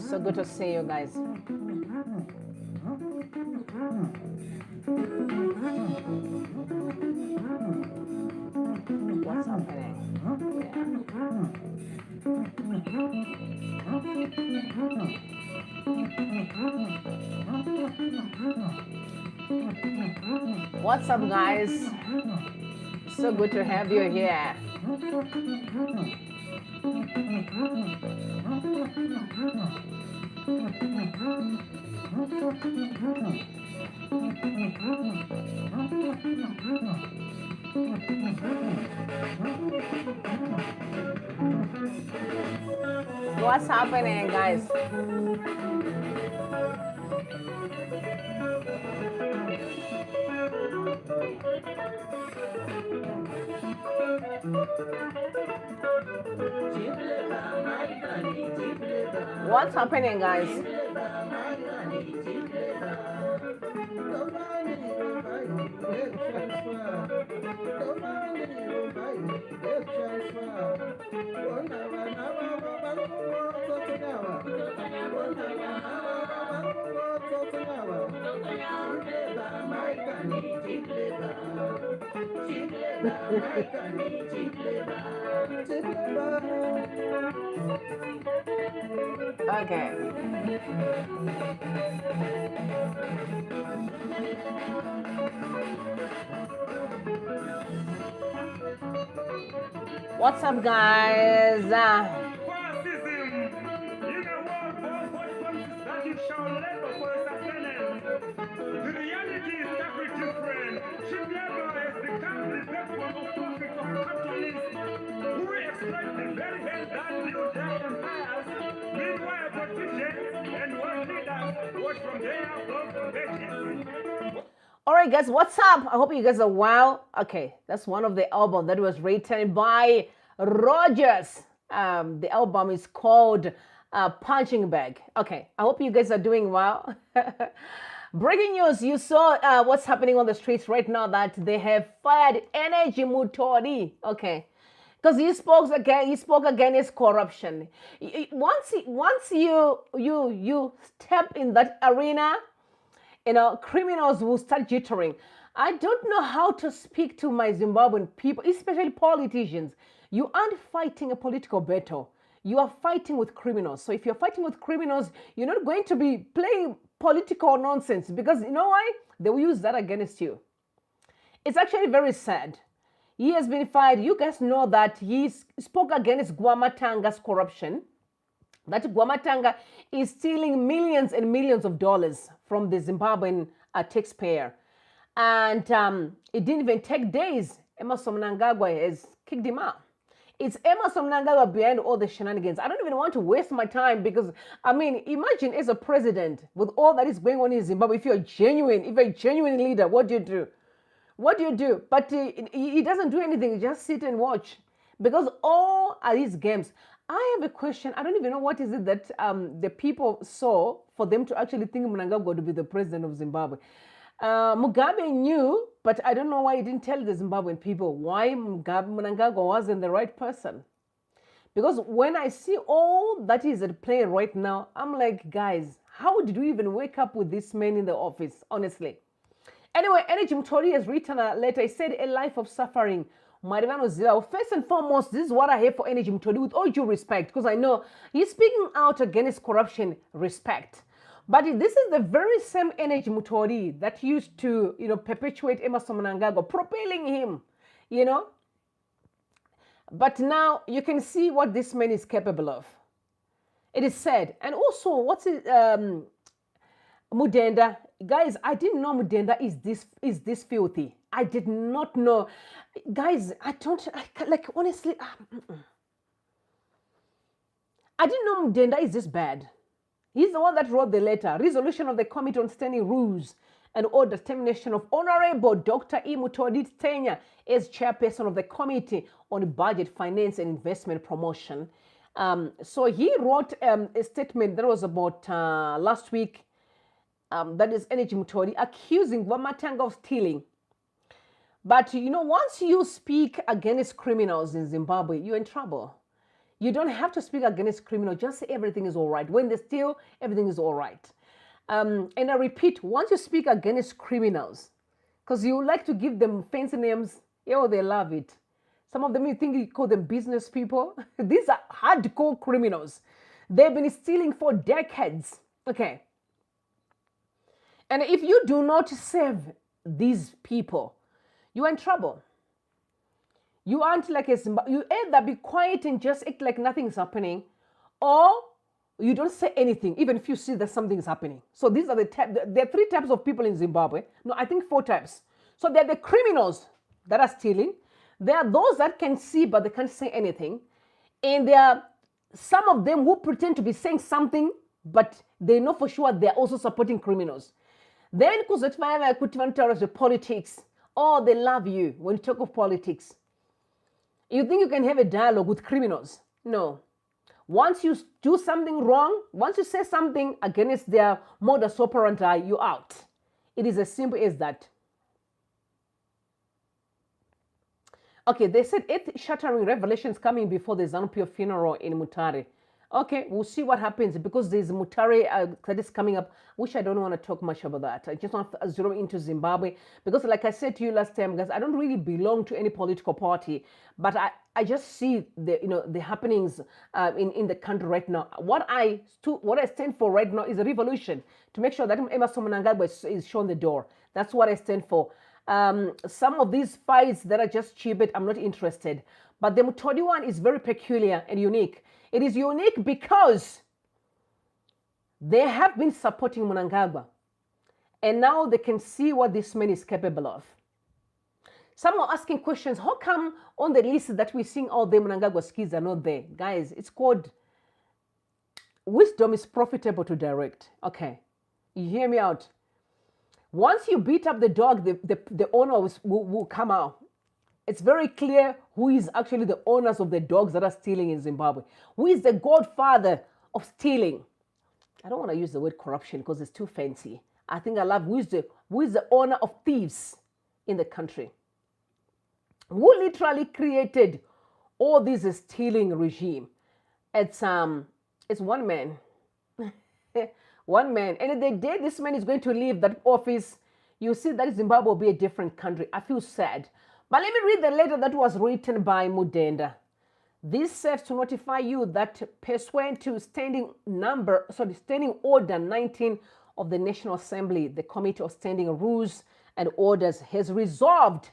So good to see you guys. What's happening? Yeah. What's up, guys? So good to have you here. What's happening, guys? What's happening, guys? Okay. What's up, guys? All right, guys, what's up? I hope you guys are well. Okay, that's one of the albums that was written by Rogers. The album is called Punching Bag. Okay, I hope you guys are doing well. Breaking news, you saw what's happening on the streets right now, that they have fired Energy Mutodi. Okay, because he spoke against corruption. Once you step in that arena, criminals will start jittering. I don't know how to speak to my Zimbabwean people, especially politicians. You aren't fighting a political battle. You are fighting with criminals. So if you're fighting with criminals, you're not going to be playing political nonsense, because you know why? They will use that against you. It's actually very sad. He has been fired. You guys know that he spoke against Guvamatanga's corruption. That Guvamatanga is stealing millions and millions of dollars from the Zimbabwean taxpayer. And it didn't even take days. Mnangagwa has kicked him out. It's Mnangagwa behind all the shenanigans. I don't even want to waste my time, because, imagine as a president, with all that is going on in Zimbabwe, if you're a genuine leader, what do you do? What do you do? But he doesn't do anything. He just sit and watch, because all are these games. I have a question. I don't even know what is it that the people saw for them to actually think Mnangagwa would be the president of Zimbabwe. Mugabe knew, but I don't know why he didn't tell the Zimbabwean people why Mnangagwa wasn't the right person. Because when I see all that is at play right now, I'm like, guys, how did we even wake up with this man in the office, honestly? Anyway, Energy Mutodi has written a letter. He said, a life of suffering. First and foremost, this is what I have for Energy Mutodi, with all due respect, because I know he's speaking out against corruption, respect. But this is the very same Energy Mutodi that used to, perpetuate Emmerson Mnangagwa, propelling him, But now you can see what this man is capable of. It is sad. And also, what's it? Mudenda, guys, I didn't know Mudenda is this filthy. I did not know, guys. Honestly, I didn't know Mudenda is this bad. He's the one that wrote the letter. Resolution of the Committee on Standing Rules and Orders, termination of Honorable Dr. E. Mutodi's tenure as chairperson of the Committee on Budget, Finance and Investment Promotion. So he wrote a statement that was about last week. That is Energy Mutodi accusing Guvamatanga of stealing. But once you speak against criminals in Zimbabwe, you're in trouble. You don't have to speak against criminals. Just say everything is all right. When they steal, everything is all right. And I repeat, once you speak against criminals, because you like to give them fancy names, they love it. Some of them, you think you call them business people. These are hardcore criminals. They've been stealing for decades. Okay. And if you do not save these people, you're in trouble. You aren't like you either be quiet and just act like nothing's happening, or you don't say anything, even if you see that something is happening. So these are there are 3 types of people in Zimbabwe. No, I think 4 types. So there are the criminals that are stealing. There are those that can see, but they can't say anything. And there are some of them who pretend to be saying something, but they know for sure they're also supporting criminals. Then, because the politics, they love you when you talk of politics. You think you can have a dialogue with criminals? No. Once you do something wrong, once you say something against their modus operandi, you're out. It is as simple as that. Okay, they said 8 shattering revelations coming before the ZANU-PF funeral in Mutari. Okay, we'll see what happens because there's Mutari that is coming up, which I don't want to talk much about that. I just want to zero into Zimbabwe because, like I said to you last time, guys, I don't really belong to any political party, but I just see the happenings in the country right now. What I stand for right now is a revolution to make sure that Mnangagwa is shown the door. That's what I stand for. Some of these fights that are just cheap, I'm not interested. But the Mutodi one is very peculiar and unique. It is unique because they have been supporting Mnangagwa. And now they can see what this man is capable of. Some are asking questions. How come on the list that we're seeing all the Mnangagwa's kids are not there? Guys, it's called wisdom is profitable to direct. Okay, you hear me out. Once you beat up the dog, the owner will come out. It's very clear who is actually the owners of the dogs that are stealing in Zimbabwe. Who is the godfather of stealing? I don't want to use the word corruption because it's too fancy. I think I love who is the owner of thieves in the country. Who literally created all this stealing regime? It's one man. One man. And the day this man is going to leave that office, you see that Zimbabwe will be a different country. I feel sad. But let me read the letter that was written by Mudenda. This serves to notify you that pursuant to Standing Order 19 of the National Assembly, the Committee of Standing Rules and Orders has resolved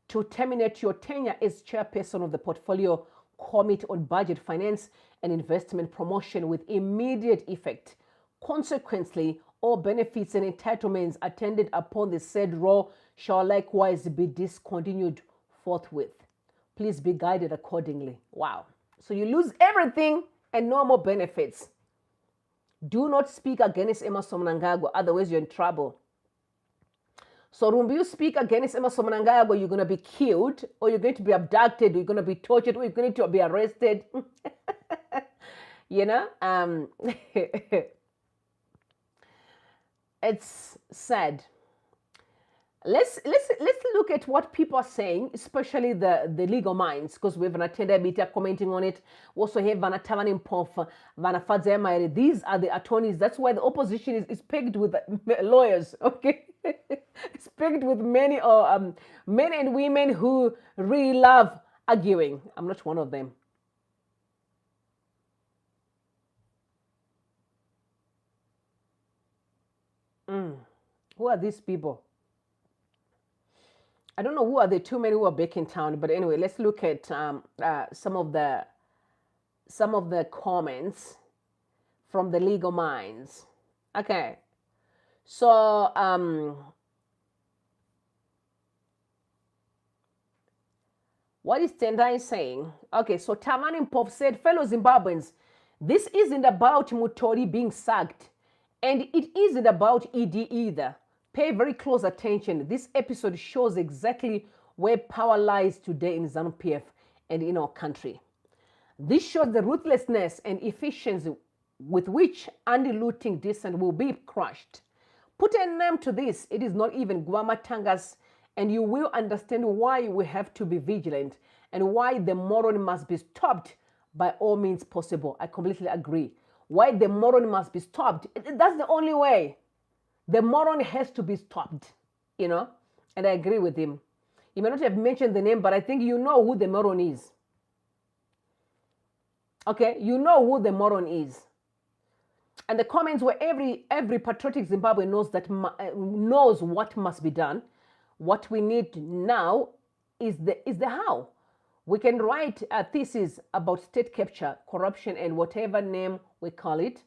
to terminate your tenure as chairperson of the Portfolio Committee on Budget, Finance and Investment Promotion with immediate effect. Consequently, all benefits and entitlements attended upon the said role shall likewise be discontinued forthwith. Please be guided accordingly. Wow. So you lose everything and no more benefits. Do not speak against Emmerson Mnangagwa, otherwise you're in trouble. So Rumbi, you speak against Emmerson Mnangagwa, you're going to be killed, or you're going to be abducted, or you're going to be tortured, or you're going to be arrested. It's sad. Let's look at what people are saying, especially the legal minds, because we have an attended meter commenting on it. We also have Vana Tavanimpof, Vana Fadzemaere. These are the attorneys. That's why the opposition is pegged with lawyers. Okay, it's pegged with many men and women who really love arguing. I'm not one of them. Who are these people? I don't know who are the 2 men who are back in town, but anyway, let's look at some of the comments from the legal minds. Okay, so what is Tendai saying? Okay, so Tamani Pop said, fellow Zimbabweans, this isn't about Mutodi being sacked, and it isn't about ED either. Pay very close attention. This episode shows exactly where power lies today in ZANU-PF and in our country. This shows the ruthlessness and efficiency with which anti-looting dissent will be crushed. Put a name to this. It is not even Guvamatang's, and you will understand why we have to be vigilant and why the moron must be stopped by all means possible. I completely agree. Why the moron must be stopped? That's the only way. The moron has to be stopped, you know, and I agree with him. He may not have mentioned the name, but I think you know who the moron is. Okay, you know who the moron is. And the comments were every patriotic Zimbabwean knows what must be done. What we need now is the how. We can write a thesis about state capture, corruption, and whatever name we call it,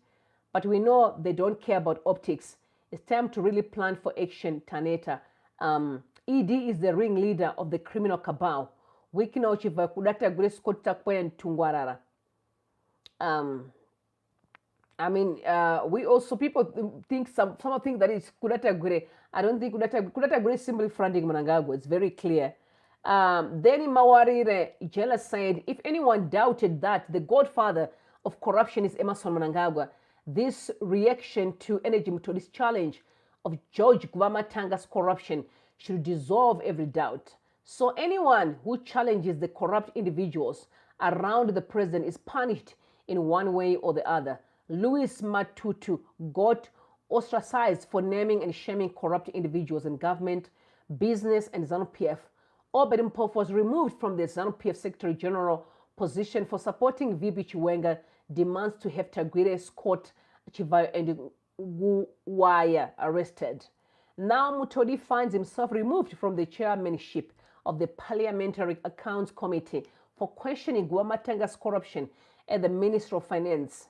but we know they don't care about optics. It's time to really plan for action, Taneta. ED is the ringleader of the criminal cabal. Wikino chiva kudata grace kota kwen tungwarara. I mean, we also, people think, some think that it's Kudata Gure. I don't think Kudata Gure is simply fronting Mnangagwa. It's very clear. Then Mawarire Ijela said, if anyone doubted that the godfather of corruption is Emerson Mnangagwa, this reaction to Energy Mutodi's challenge of George Guvamatanga's corruption should dissolve every doubt. So anyone who challenges the corrupt individuals around the president is punished in one way or the other. Louis Matutu got ostracized for naming and shaming corrupt individuals in government, business, and ZANU-PF. Obed Mpofu was removed from the ZANU-PF Secretary General position for supporting VP Chiwenga demands to have Tagwire, Scott, Chivayo, and Guwaya arrested. Now Mutodi finds himself removed from the chairmanship of the Parliamentary Accounts Committee for questioning Guvamatanga's corruption at the Ministry of Finance.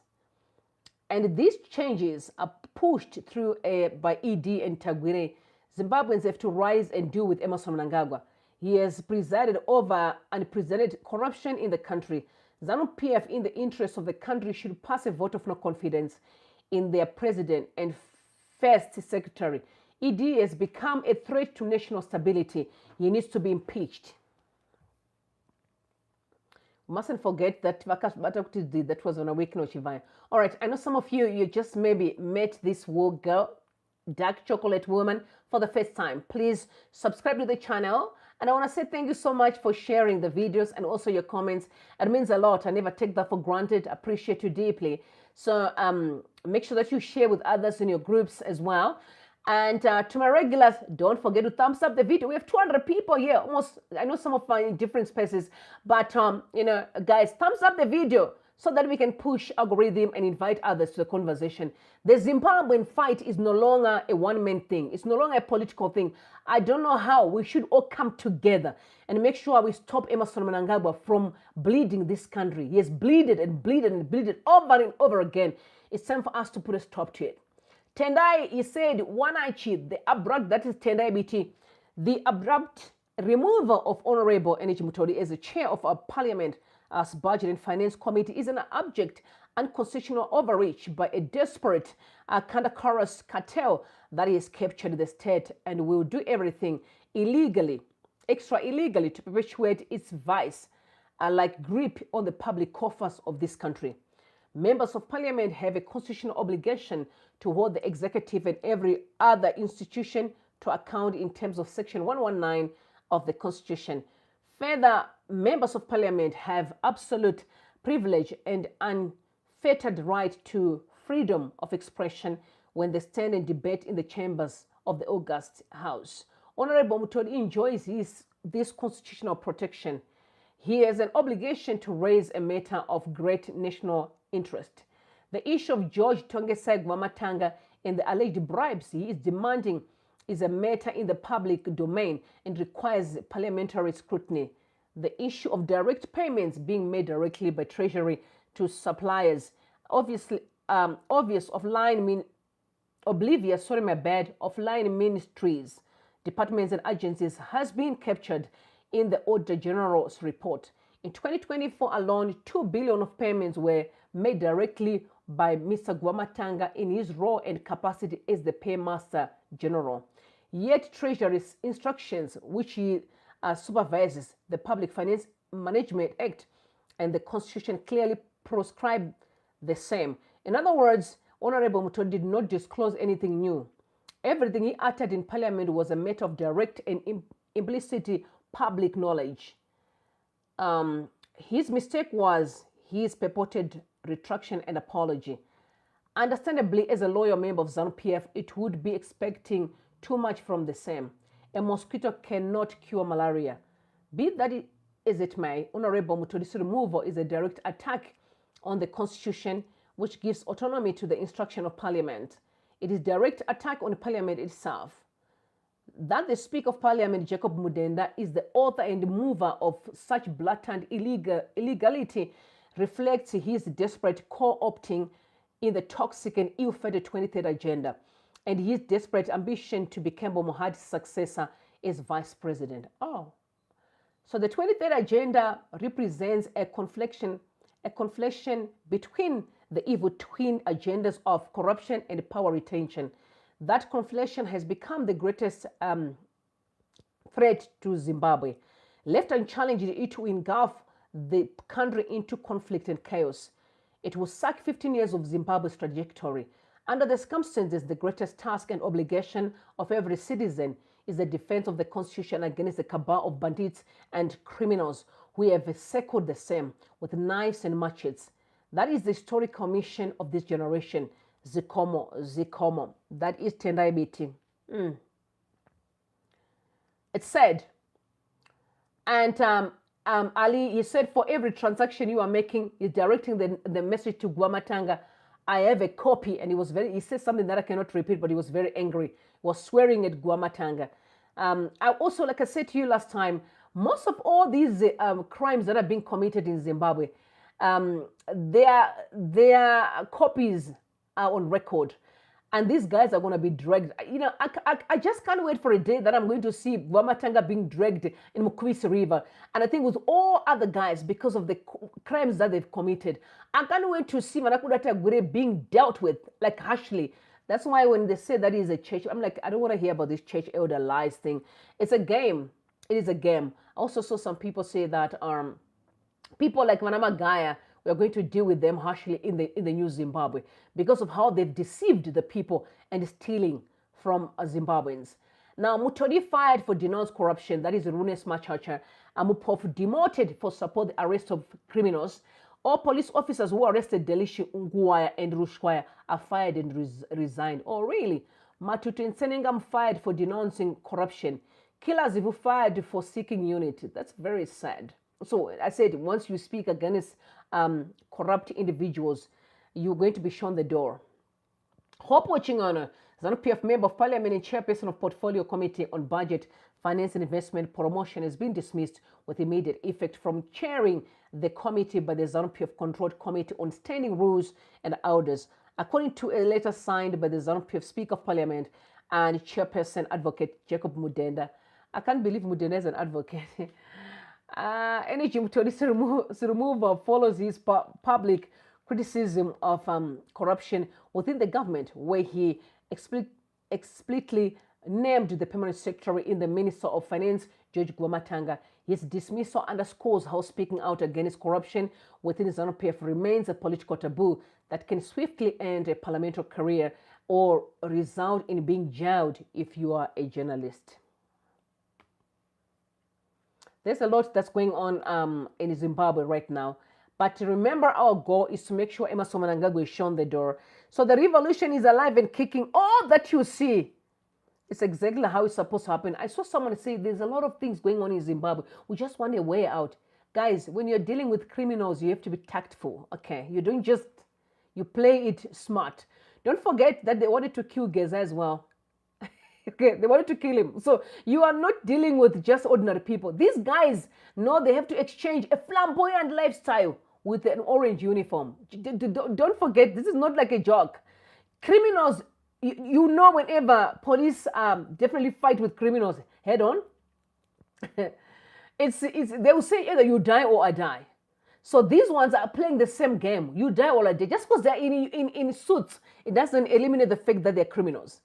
And these changes are pushed through by ED and Tagwire. Zimbabweans have to rise and deal with Emerson Mnangagwa. He has presided over unprecedented corruption in the country. ZANU-PF, in the interest of the country, should pass a vote of no confidence in their president and first secretary. ED has become a threat to national stability. He needs to be impeached. We mustn't forget that Vakash did that was on a week no Shivaya. All right, I know some of you just maybe met this woke girl, dark chocolate woman, for the first time. Please subscribe to the channel. And I want to say thank you so much for sharing the videos and also your comments. It means a lot. I never take that for granted. I appreciate you deeply. So make sure that you share with others in your groups as well. And to my regulars, don't forget to thumbs up the video. We have 200 people here, almost. I know some of them in different spaces, but you know, guys, thumbs up the video so that we can push algorithm and invite others to the conversation. The Zimbabwean fight is no longer a one-man thing. It's no longer a political thing. I don't know how. We should all come together and make sure we stop Emerson Mnangagwa from bleeding this country. He has bleeded and bleeded and bleeded over and over again. It's time for us to put a stop to it. Tendai, he said, Wanaichi, the abrupt, that is Tendai BT, the abrupt removal of Honorable Energy Mutodi as the chair of our parliament as Budget and Finance Committee is an abject unconstitutional overreach by a desperate cantankerous cartel that has captured the state and will do everything illegally, extra illegally, to perpetuate its vice, like grip on the public coffers of this country. Members of Parliament have a constitutional obligation to hold the executive and every other institution to account in terms of Section 119 of the Constitution. Further, members of Parliament have absolute privilege and unfettered right to freedom of expression when they stand and debate in the chambers of the august House. Honorable Mutodi enjoys this constitutional protection. He has an obligation to raise a matter of great national interest. The issue of George Guvamatanga and the alleged bribes he is demanding is a matter in the public domain and requires parliamentary scrutiny. The issue of direct payments being made directly by Treasury to suppliers, oblivious of line ministries, departments and agencies, has been captured in the Auditor General's report. In 2024 alone, 2 billion of payments were made directly by Mr. Guvamatanga in his role and capacity as the Paymaster General. Yet Treasury's instructions, which he supervises, the Public Finance Management Act and the Constitution clearly prescribe the same. In other words, Honorable Mutodi did not disclose anything new. Everything he uttered in Parliament was a matter of direct and implicit public knowledge. His mistake was his purported retraction and apology. Understandably, as a loyal member of ZANU-PF, it would be expecting too much from the same. A mosquito cannot cure malaria. Be that as it may, Honorable Mutodi's removal is a direct attack on the Constitution, which gives autonomy to the instruction of Parliament. It is direct attack on Parliament itself. That the Speaker of Parliament, Jacob Mudenda, is the author and mover of such blatant illegality reflects his desperate co-opting in the toxic and ill-fated 23rd agenda and his desperate ambition to become Mohadi's successor as vice president. Oh, so the 23rd agenda represents a conflation between the evil twin agendas of corruption and power retention. That conflation has become the greatest threat to Zimbabwe. Left unchallenged, it will engulf the country into conflict and chaos. It will sack 15 years of Zimbabwe's trajectory. Under the circumstances, the greatest task and obligation of every citizen is the defense of the Constitution against the cabal of bandits and criminals who have circled the same with knives and machetes. That is the historical mission of this generation. Zikomo. That is Tendai Biti. It's said, and Ali, he said, for every transaction you are making, you're directing the message to Guvamatanga. I have a copy, and he said something that I cannot repeat, but he was very angry. He was swearing at Guvamatanga. I also, like I said to you last time, most of all these crimes that are being committed in Zimbabwe, their copies are on record. And these guys are going to be dragged. You know, I just can't wait for a day that I'm going to see Guvamatanga being dragged in Mukwisi River. And I think with all other guys, because of the crimes that they've committed, I can't wait to see Manakudata Gure being dealt with, like harshly. That's why when they say that is a church, I'm like, I don't want to hear about this church elder lies thing. It's a game. It is a game. I also saw some people say that people like Mnangagwa, we are going to deal with them harshly in the new Zimbabwe because of how they've deceived the people and stealing from Zimbabweans. Now, Mutodi fired for denounced corruption. That is Runes Machacha. Amupov demoted for support the arrest of criminals. All police officers who arrested Delishi Ngwaya and Rushwaya are fired and resigned. Oh, really? Matutu Nsenengam fired for denouncing corruption. Killers who fired for seeking unity. That's very sad. So I said, once you speak against corrupt individuals, you're going to be shown the door. Hope watching on ZANU-PF member of parliament and chairperson of portfolio committee on budget, finance and investment promotion has been dismissed with immediate effect from chairing the committee by the ZANU-PF controlled committee on standing rules and orders, according to a letter signed by the ZANU-PF speaker of parliament and chairperson advocate Jacob Mudenda. I can't believe Mudenda is an advocate. Energy Mutodi's removal follows his public criticism of corruption within the government, where he explicitly named the permanent secretary in the Minister of Finance, George Guvamatanga. His dismissal underscores how speaking out against corruption within ZANU-PF remains a political taboo that can swiftly end a parliamentary career or result in being jailed if you are a journalist. There's a lot that's going on in Zimbabwe right now. But remember, our goal is to make sure Emmerson Mnangagwa is shown the door. So the revolution is alive and kicking. All that you see is exactly how it's supposed to happen. I saw someone say there's a lot of things going on in Zimbabwe. We just want a way out. Guys, when you're dealing with criminals, you have to be tactful. Okay, you don't just, you play it smart. Don't forget that they wanted to kill Geza as well. Okay, they wanted to kill him. So you are not dealing with just ordinary people. These guys know they have to exchange a flamboyant lifestyle with an orange uniform. Don't forget, this is not like a joke. Criminals, you know, whenever police definitely fight with criminals head on, they will say either you die or I die. So these ones are playing the same game. You die or I die. Just because they're in suits, it doesn't eliminate the fact that they're criminals.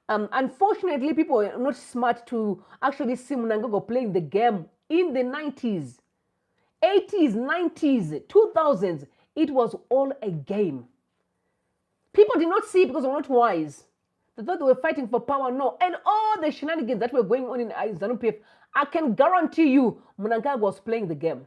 Unfortunately, people are not smart to actually see Mnangagwa playing the game in the 90s, 80s, 90s, 2000s. It was all a game. People did not see it because they were not wise. They thought they were fighting for power. No. And all the shenanigans that were going on in ZANU-PF, I can guarantee you Mnangagwa was playing the game.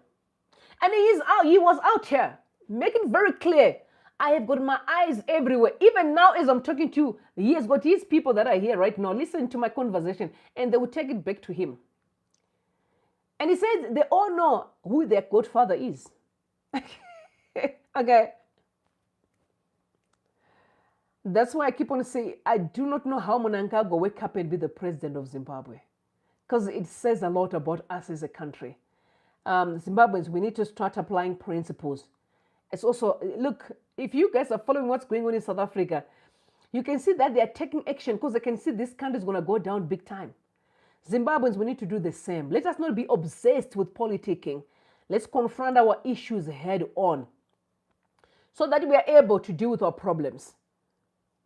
And he was out here making very clear. I have got my eyes everywhere. Even now, as I'm talking to you, he has got his people that are here right now. Listen to my conversation, and they will take it back to him. And he says they all know who their godfather is. Okay. That's why I keep on saying I do not know how Mnangagwa will wake up and be the president of Zimbabwe. Because it says a lot about us as a country. Zimbabweans, we need to start applying principles. It's also, look, if you guys are following what's going on in South Africa, you can see that they are taking action because they can see this country is going to go down big time. Zimbabweans, we need to do the same. Let us not be obsessed with politicking. Let's confront our issues head on so that we are able to deal with our problems.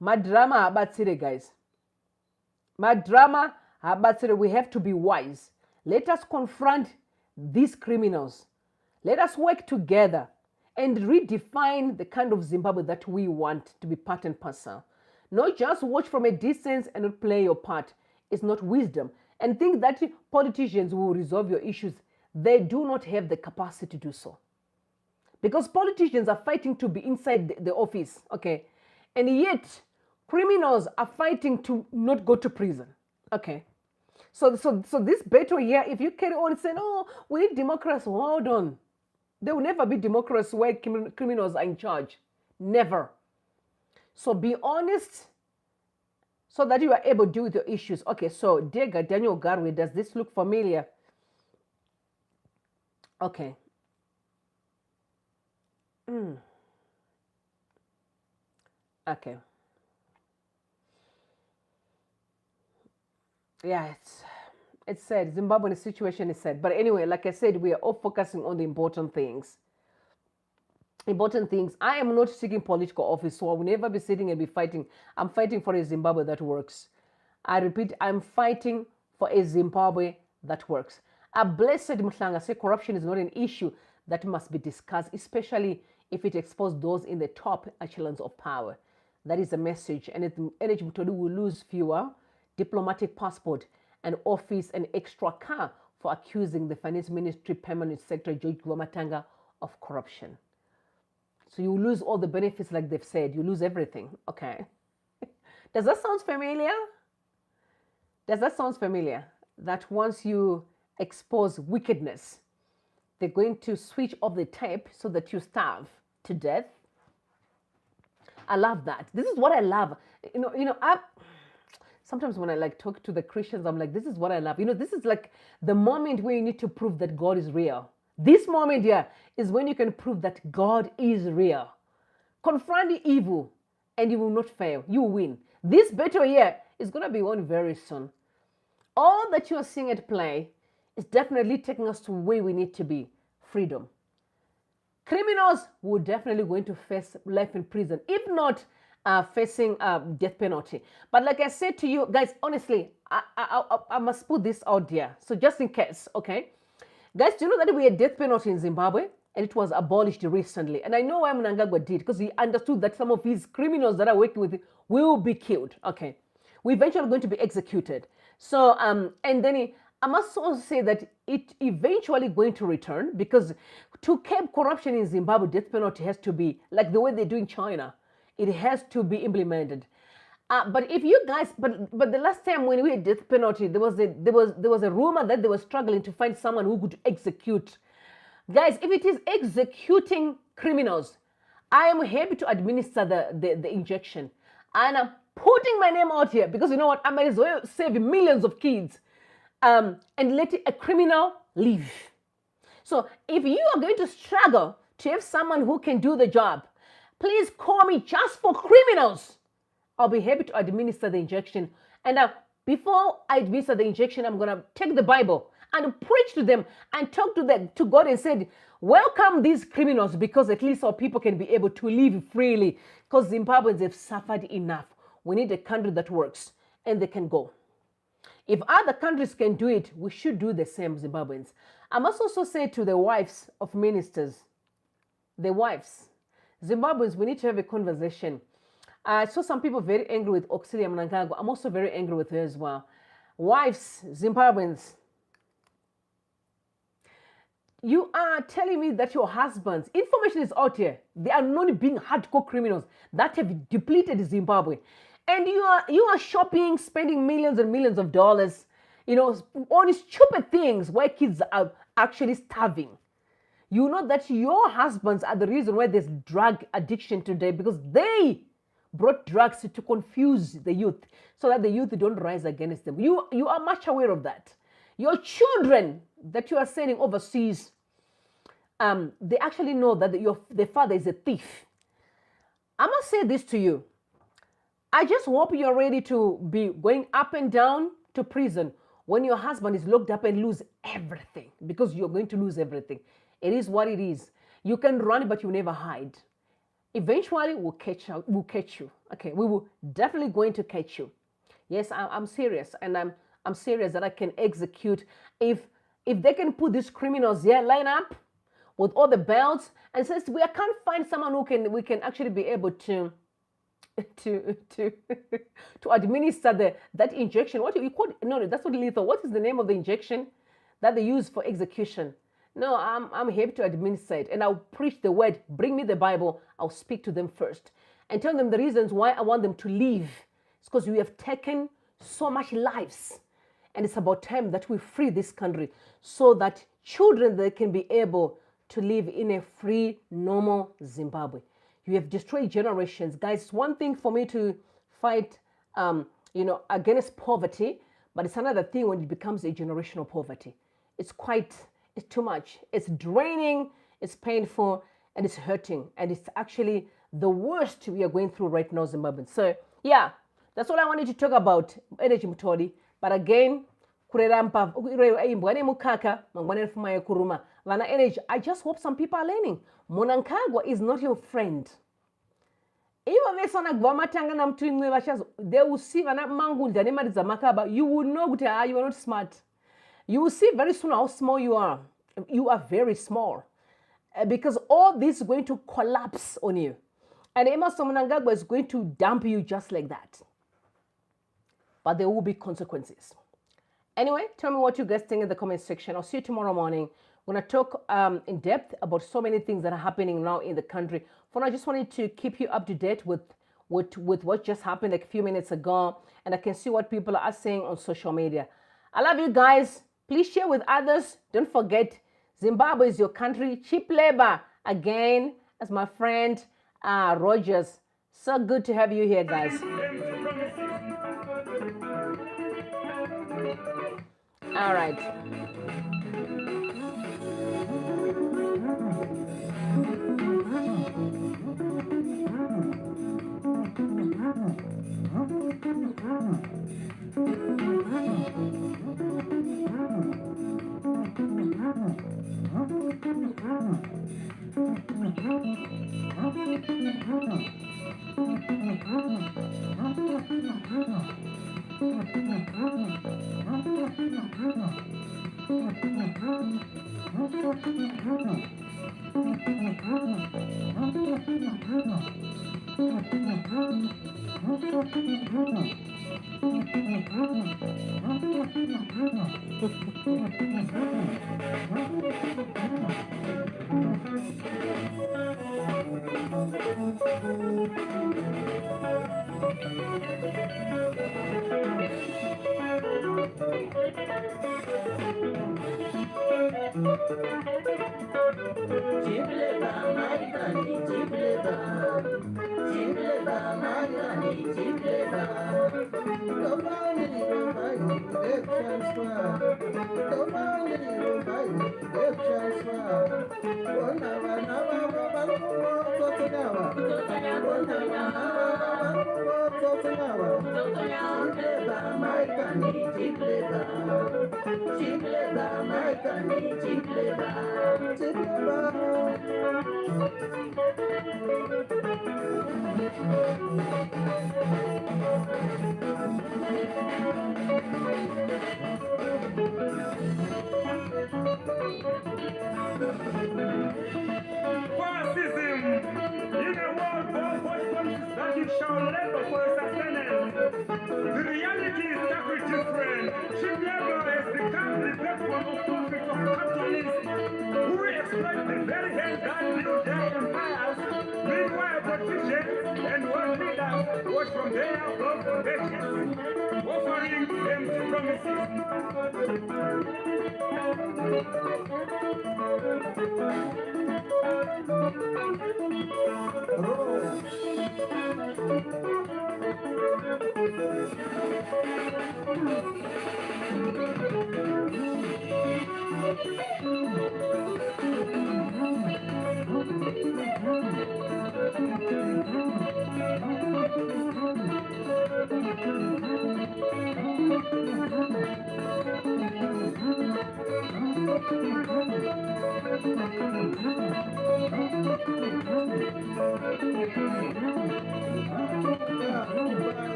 Madrama abatsire, guys. Madrama abatsire, we have to be wise. Let us confront these criminals. Let us work together and redefine the kind of Zimbabwe that we want to be part and parcel. Not just watch from a distance and not play your part. It's not wisdom. And think that politicians will resolve your issues. They do not have the capacity to do so. Because politicians are fighting to be inside the office, okay? And yet, criminals are fighting to not go to prison, okay? So this battle here, if you carry on saying, oh, we need democracy, hold on. There will never be democracy where criminals are in charge. Never. So be honest so that you are able to deal with your issues. Okay, so Dega, Daniel Garwe, does this look familiar? Okay. Okay. Yeah, it's sad. Zimbabwean situation is sad. But anyway, like I said, we are all focusing on the important things. Important things. I am not seeking political office, so I will never be sitting and be fighting. I'm fighting for a Zimbabwe that works. I repeat, I'm fighting for a Zimbabwe that works. A blessed Mhlanga say corruption is not an issue that must be discussed, especially if it exposes those in the top echelons of power. That is the message. And Energy Mutodi will lose fewer diplomatic passport and office and extra car for accusing the Finance Ministry Permanent Secretary George Guvamatanga of corruption. So you lose all the benefits like they've said. You lose everything. Okay. Does that sound familiar? Does that sound familiar? That once you expose wickedness, they're going to switch off the tape so that you starve to death. I love that. This is what I love. Sometimes when I talk to the Christians, I'm like, this is what I love. This is like the moment where you need to prove that God is real. This moment here is when you can prove that God is real. Confront the evil and you will not fail. You will win. This battle here is going to be won very soon. All that you are seeing at play is definitely taking us to where we need to be. Freedom. Criminals will definitely going to face life in prison, if not facing death penalty. But like I said to you guys, honestly, I must put this out there. So just in case, okay? Guys, do you know that we had death penalty in Zimbabwe? And it was abolished recently. And I know why Mnangagwa did, because he understood that some of his criminals that are working with him will be killed. Okay. We're eventually going to be executed. So, and then I must also say that it eventually going to return, because to curb corruption in Zimbabwe, death penalty has to be like the way they do in China. It has to be implemented. But if you guys, but the last time when we had death penalty, there was a rumor that they were struggling to find someone who could execute. Guys, if it is executing criminals, I am happy to administer the injection, and I'm putting my name out here because you know what, I might as well save millions of kids, and let a criminal live. So if you are going to struggle to have someone who can do the job, please call me just for criminals. I'll be happy to administer the injection. And before I administer the injection, I'm going to take the Bible and preach to them and talk to God and say, welcome these criminals, because at least our people can be able to live freely, because Zimbabweans have suffered enough. We need a country that works and they can go. If other countries can do it, we should do the same, Zimbabweans. I must also say to the wives of ministers, the wives, Zimbabweans, we need to have a conversation. I saw some people very angry with Auxilia Mnangagwa. I'm also very angry with her as well. Wives, Zimbabweans, You are telling me that your husbands, information is out here. They are not being hardcore criminals that have depleted Zimbabwe. And you are shopping, spending millions and millions of dollars, on these stupid things where kids are actually starving. You know that your husbands are the reason why there's drug addiction today because they brought drugs to confuse the youth so that the youth don't rise against them. You are much aware of that. Your children that you are sending overseas, they actually know that their father is a thief. I must say this to you. I just hope you're ready to be going up and down to prison when your husband is locked up and lose everything because you're going to lose everything. It is what it is. You can run, but you never hide. Eventually, we'll catch out. We'll catch you. Okay, we will definitely going to catch you. Yes, I'm serious, and I'm serious that I can execute if they can put these criminals here line up with all the belts and says we can't find someone we can actually be able to to to to administer that injection. What you call no, that's not lethal. What is the name of the injection that they use for execution? No, I'm here to administer it, and I'll preach the word. Bring me the Bible. I'll speak to them first and tell them the reasons why I want them to leave. It's because we have taken so much lives, and it's about time that we free this country so that children they can be able to live in a free, normal Zimbabwe. You have destroyed generations, guys. It's one thing for me to fight, against poverty, but it's another thing when it becomes a generational poverty. It's too much. It's draining, it's painful, and it's hurting. And it's actually the worst we are going through right now, Zimbabwe. So, yeah, that's all I wanted to talk about, energy Mutodi. But again, energy. I just hope some people are learning. Mnangagwa is not your friend. Even vesana Guvamatanga na mtu imwe vashazo, they will see vana mangunda nemari dzamakaba. You will know that you are not smart. You will see very soon how small you are. You are very small. Because all this is going to collapse on you. And Emerson Mnangagwa is going to dump you just like that. But there will be consequences. Anyway, tell me what you guys think in the comment section. I'll see you tomorrow morning. We're going to talk in depth about so many things that are happening now in the country. For now, I just wanted to keep you up to date with what just happened like a few minutes ago. And I can see what people are saying on social media. I love you guys. Please share with others. Don't forget, Zimbabwe is your country. Cheap labor. Again, as my friend Rogers. So good to have you here, guys. All right. Different. Chicago has become the platform of profit of capitalism. exploit the very hand that built their empires. Meanwhile, politicians and world leaders watch from their above foundations, offering them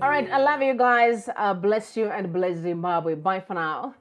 All right, I love you guys. Bless you and bless Zimbabwe. Bye for now.